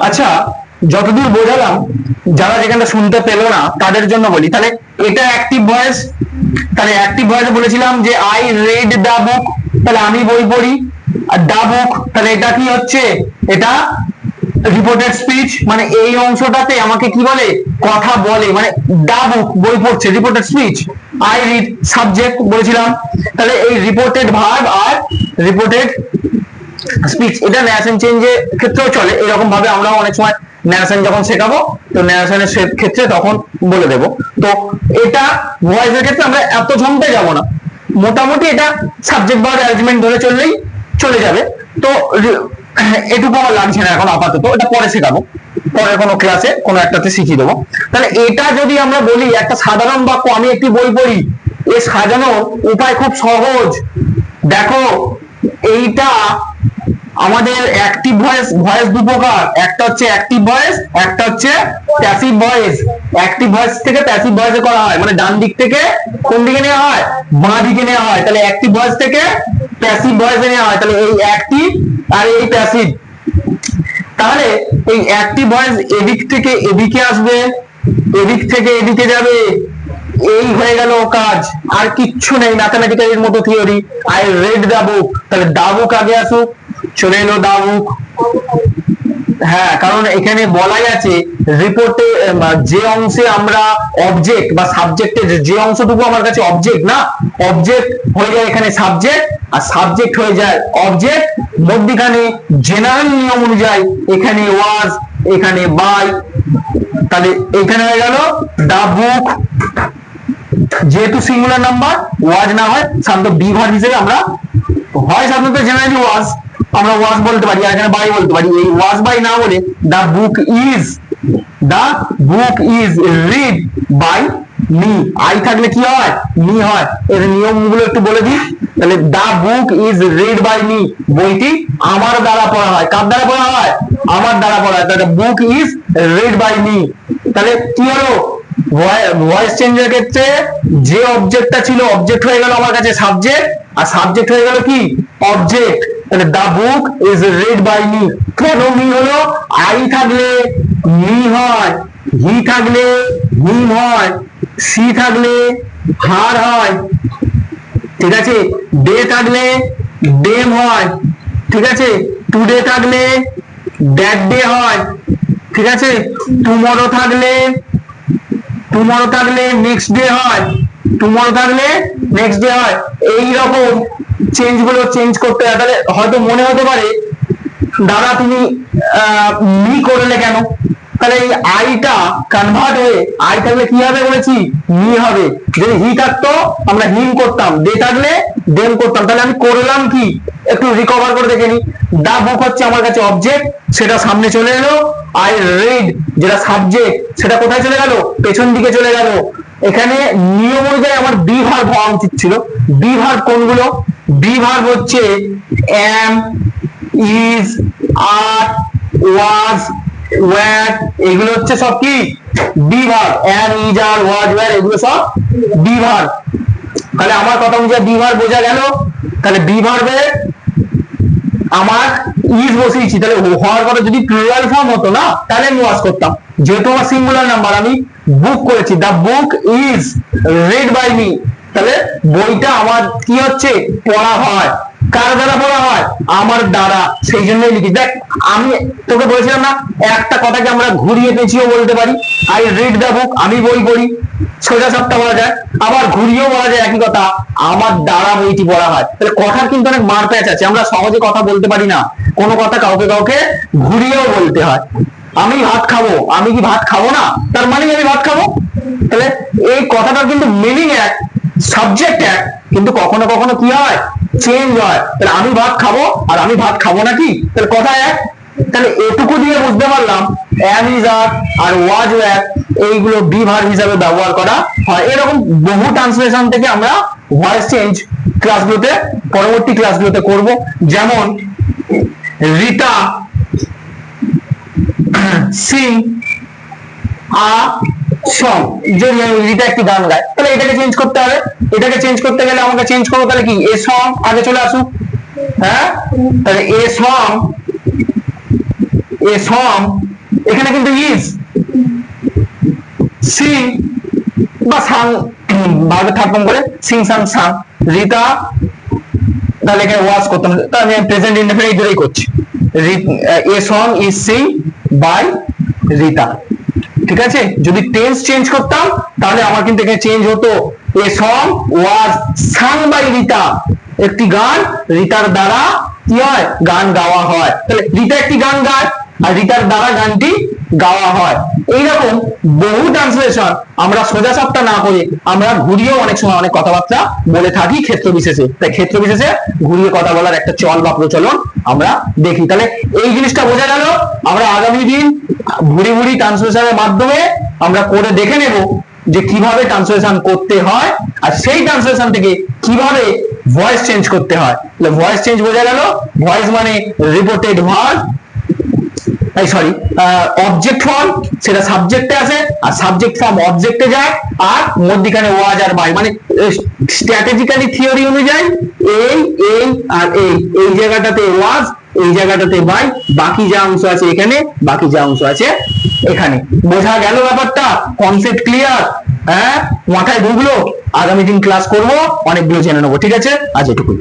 আচ্ছা, যতদূর বোঝালাম, যারা যেখানে শুনতে পেলো না তাদের জন্য বলি। তাহলে এটা অ্যাক্টিভ ভয়েস। তাহলে অ্যাক্টিভ ভয়েসে বলেছিলাম যে আই রিড দা বুক, তাহলে আমি বই পড়ি। আর দা বুক, তাহলে এটা কি হচ্ছে? এটা রিপোর্টেড স্পিচ, মানে এই অংশটাতে আমাকে কি বলে? কথা বলে, মানে দা বুক বই পড়ছে, reported speech. I read subject বলেছিলাম। তাহলে এই রিপোর্টেড ভার্ব আর রিপোর্টেড স্পিচ, এটা ন্যারেশন চেঞ্জের ক্ষেত্রেও চলে। এরকম ভাবে আমরাও অনেক সময় ন্যারেশন যখন শেখাবো, তো ন্যারেশনের ক্ষেত্রে তখন বলে দেব। তো এটা ভয়েসের ক্ষেত্রে আমরা এত ঝমতে যাব না, মোটামুটি এটা সাবজেক্ট ভার্ব অ্যারেঞ্জমেন্ট ধরে চললেই চলে যাবে। তো এটুকু আমার লাগছে না এখন আপাতত, এটা পরে শেখাবো, পরে কোনো ক্লাসে কোনো একটাতে শিখিয়ে দেবো। তাহলে এটা যদি আমরা বলি একটা সাধারণ বাক্য, আমি একটি বই পড়ি, এ সাজানোর উপায় খুব সহজ। দেখো, এইটা আমাদের অ্যাক্টিভ ভয়েস, ভয়েস দু প্রকার, একটা হচ্ছে অ্যাক্টিভ ভয়েস, একটা হচ্ছে প্যাসিভ ভয়েস। অ্যাক্টিভ ভয়েস থেকে প্যাসিভ ভয়েসে করা হয়, মানে ডান দিক থেকে কোন দিকে নেওয়া হয়? বাঁ দিকে নেওয়া হয়। তাহলে অ্যাক্টিভ ভয়েস থেকে প্যাসিভ ভয়েসে নেওয়া হয়। তাহলে এই অ্যাক্টিভ আর এই প্যাসিভ। তাহলে এই অ্যাক্টিভ ভয়েস এদিক থেকে এদিকে আসবে, এদিক থেকে এদিকে যাবে, এই হয়ে গেল কাজ, আর কিচ্ছু নেই। ম্যাথমেটিক্যালের মতো থিওরি। আই রেড দা বুক, তাহলে দা বুক আগে আসুক, চলে এলো দা বুক। হ্যাঁ, কারণ এখানে বলাই আছে রিপোর্টে যে অংশে আমরা অবজেক্ট বা সাবজেক্টের যে অংশটুকু আমার কাছে অবজেক্ট না, অবজেক্ট হয়ে যায় এখানে সাবজেক্ট, আর সাবজেক্ট হয়ে যায় অবজেক্ট। মধ্যখানে জেনারেল নিয়ম অনুযায়ী এখানে ওয়াজ, এখানে বাই। তাহলে এখানে হয়ে গেল দা বুক। যেহেতু সিঙ্গুলার নাম্বার, ওয়াজ না হয় সাধারণত বি ভার্ব হিসেবে আমরা হয় সাধারণত জেনারেলি ওয়াজ, আমরা ওয়াজ বলতে পারি, আর এখানে বাই বলতে পারি। এই ওয়াজ বাই না বলে the book is, the book is read by me. I থাকলে কি হয়? মি হয়। এর নিয়মগুলো একটু বলে দিই। তাহলে the book is read by me, বইটি আমার দ্বারা পড়া হয়। কার দ্বারা পড়া হয়? আমার দ্বারা পড়া হয়। তাহলে book is read by me. তাহলে কি হলো? ভয়েস চেঞ্জের ক্ষেত্রে যে অবজেক্টটা ছিল, অবজেক্ট হয়ে গেল আমার কাছে সাবজেক্ট, আর সাবজেক্ট হয়ে গেল কি? অবজেক্ট। তাহলে the book is read by me. কেন মি হলো? আই থাকলে মি হয়, হি থাকলে হিম হয়, সি থাকলে হার হয়, ঠিক আছে, ডে থাকলে ডেম হয়, ঠিক আছে, টুডে থাকলে দ্যাট ডে হয়, ঠিক আছে, টুমরো থাকলে নেক্সট ডে হয়, টুমরো থাকলে নেক্সট ডে হয়। এইরকম চেঞ্জ গুলো চেঞ্জ করতে হয়। তাহলে হয়তো মনে হতে পারে দাদা তুমি মি করলে কেন? তাহলে এই আইটা কনভার্ট হয়ে আই থাকলে কি হবে বলেছি? মি হবে। যদি হি থাকতো আমরা হিম করতাম, ডে থাকলে ডেম করতাম। তাহলে আমি করলাম কি? একটু রিকভার করে দেখে নি। দা বুক হচ্ছে আমার কাছে অবজেক্ট, সেটা সামনে চলে এলো। আই রিড যেটা সাবজেক্ট, সেটা কোথায় চলে গেল? পেছন দিকে চলে গেল। এখানে নিয়ম অনুযায়ী আমার বি ভার্ব হওয়া উচিত ছিল। বি ভার্ব কোনগুলো? বি ভার্ব হচ্ছে am, is, are, was, were, এগুলো হচ্ছে সব কি? Be verb. Am, is, are, was, were, এগুলো সব বি ভার্ব। তাহলে আমার কথা অনুযায়ী বি ভার্ব বোঝা গেল। তাহলে বি ভার্বে আমার ইজ বসিয়েছি, তাহলে হওয়ার কথা যদি প্লুরাল ফর্ম হতো না, তাহলে আমি ওয়াজ করতাম। যেহেতু আমার সিঙ্গুলার নাম্বার, আমি বুক করেছি, the book is read by me. তাহলে বইটা আমার কি হচ্ছে? পড়া হয়। কার দ্বারা পড়া হয়? আমার দ্বারা। সেই জন্যই লিখি। দেখ, আমি তোকে বলেছিলাম না, একটা কথাকে আমরা ঘুরিয়ে পেঁচিয়েও বলতে পারি। আই রিড দা বুক, আমি বই পড়ি, সোজা সাপটা বলা যায়। আবার ঘুরিয়েও বলা যায় একই কথা, আমার দ্বারা বইটি পড়া হয়। তাহলে কথার কিন্তু অনেক মারপ্যাচ আছে, আমরা সহজে কথা বলতে পারি না। কোনো কথা কাউকে কাউকে ঘুরিয়েও বলতে হয়। আমি ভাত খাবো, আমি কি ভাত খাবো না? তার মানে আমি ভাত খাবো। তাহলে এই কথাটার কিন্তু মিনিং এক, সাবজেক্ট এক, কিন্তু কখনো কখনো কি হয়? চেঞ্জ হয়। তাহলে আমি ভাত খাবো আর আমি ভাত খাবো না, কি? তাহলে কথা এক। তাহলে এটুকু দিয়ে বুঝতে পারলাম am, is, are was, were, এইগুলো বি ভার্ব হিসাবে ব্যবহার করা হয়। এরকম বহু ট্রান্সলেশন থেকে আমরা ভয়েস চেঞ্জ ক্লাসগুলোতে, পরবর্তী ক্লাসগুলোতে করব। যেমন রিতা সিং আ সং, যে রিতা একটি গান গায়, তাহলে এটাকে চেঞ্জ করতে হবে। এটাকে চেঞ্জ করতে গেলে আমাকে চেঞ্জ করবো, তাহলে কি? এ সং আগে চলে আসুক। হ্যাঁ, তাহলে এ সং এ সম, এখানে কিন্তু ইজ, সি বা সাং ভাবে থার্ড ফর্ম করে সিং সাং সাং, রিতা, তাহলে এখানে ওয়াজ করতাম, তাহলে আমি প্রেজেন্ট ইনডেফিনিট ধরেই করছি। A song is sing by Rita. ঠিক আছে, যদি টেন্স চেঞ্জ করতাম তাহলে আমার কিন্তু এখানে চেঞ্জ হতো, a song was sang by Rita, একটি গান রিতার দ্বারা কি হয়, গান গাওয়া হয়। তাহলে রিতা একটি গান গায় আর রিতার দ্বারা গানটি গাওয়া হয়। এইরকম বহু ট্রান্সলেশন আমরা সোজা সাপটা না করে আমরা ঘুরিয়েও অনেক সময় অনেক কথাবার্তা বলে থাকি ক্ষেত্র বিশেষে। তাই ক্ষেত্র বিশেষে ঘুরিয়ে কথা বলার একটা চল বা প্রচলন আমরা দেখি। তাহলে এই জিনিসটা বোঝা গেল। আমরা আগামী দিন ঘুরি ঘুরি ট্রান্সলেশনের মাধ্যমে আমরা করে দেখে নেব যে কিভাবে ট্রান্সলেশন করতে হয় আর সেই ট্রান্সলেশন থেকে কিভাবে ভয়েস চেঞ্জ করতে হয়। ভয়েস চেঞ্জ বোঝা গেল, ভয়েস মানে reported verb, sorry object form, সেটা সাবজেক্টে আসে আর সাবজেক্ট ফর্ম অবজেক্টে যায়, আর মধ্যখানে ওয়াজ আর বাই, মানে স্ট্র্যাটেজিক্যালি থিওরি অনুযায়ী এই আর এই জায়গাটাতে ওয়াজ, এই জায়গাটাতে বাই, বাকি যা অংশ আছে এখানে, বাকি যা অংশ আছে এখানে। বোঝা গেল ব্যাপারটা? Concept clear? হ্যাঁ, মাথায় ঢুকলো? আগামী দিন ক্লাস করব, অনেকগুলো জেনে নেবো। ঠিক আছে, আজ এটুকুই।